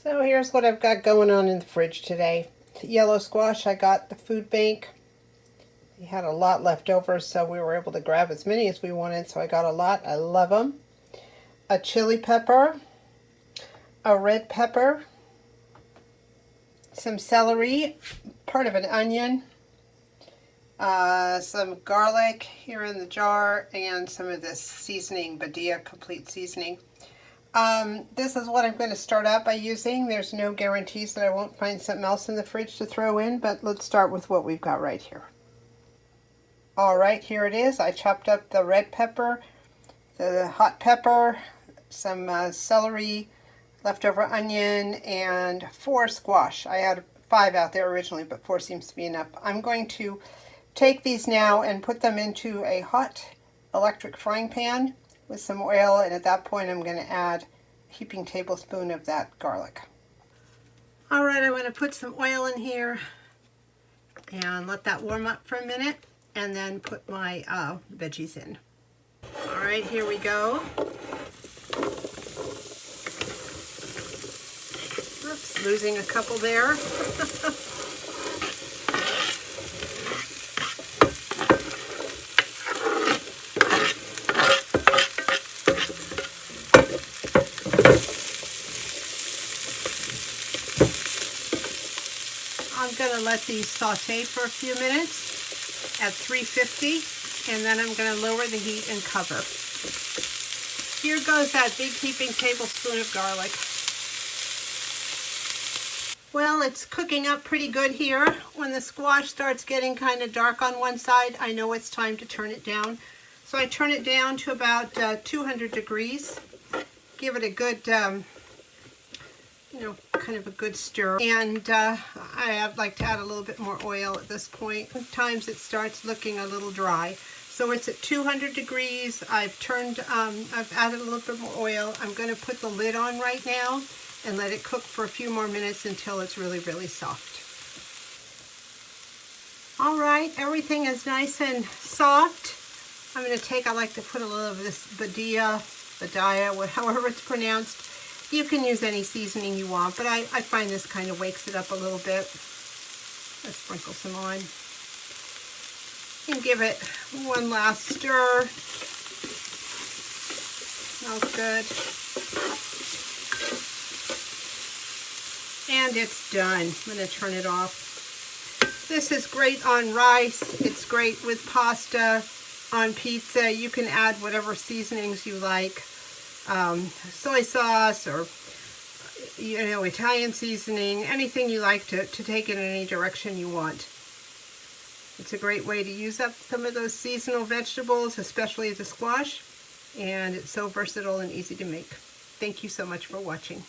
So here's what I've got going on in the fridge today. Yellow squash, I got the food bank. We had a lot left over, so we were able to grab as many as we wanted, so I got a lot. I love them. A chili pepper, a red pepper, some celery, part of an onion, some garlic here in the jar, and some of this seasoning, Badia Complete Seasoning. This is what I'm going to start out by using. There's no guarantees that I won't find something else in the fridge to throw in, but let's start with what we've got right here. Alright, here it is. I chopped up the red pepper, the hot pepper, some celery, leftover onion, and 4 squash. I had 5 out there originally, but 4 seems to be enough. I'm going to take these now and put them into a hot electric frying pan with some oil, and at that point I'm going to add a heaping tablespoon of that garlic. Alright, I'm going to put some oil in here and let that warm up for a minute, and then put my veggies in. Alright, here we go. Oops, losing a couple there. I'm going to let these saute for a few minutes at 350, and then I'm going to lower the heat and cover. Here goes that big heaping tablespoon of garlic. Well, it's cooking up pretty good here. When the squash starts getting kind of dark on one side, I know it's time to turn it down. So I turn it down to about 200 degrees. Give it a good kind of a good stir. And I'd like to add a little bit more oil at this point. Sometimes it starts looking a little dry. So it's at 200 degrees. I've added a little bit more oil. I'm going to put the lid on right now and let it cook for a few more minutes until it's really, really soft. All right, everything is nice and soft. I'm going to take, I like to put a little of this Badia, however it's pronounced. You can use any seasoning you want, but I find this kind of wakes it up a little bit. Let's sprinkle some on. And give it one last stir. Smells good. And it's done. I'm going to turn it off. This is great on rice. It's great with pasta, on pizza. You can add whatever seasonings you like. Soy sauce or Italian seasoning, anything you like to take it in any direction you want. It's a great way to use up some of those seasonal vegetables, especially the squash, and it's so versatile and easy to make. Thank you so much for watching.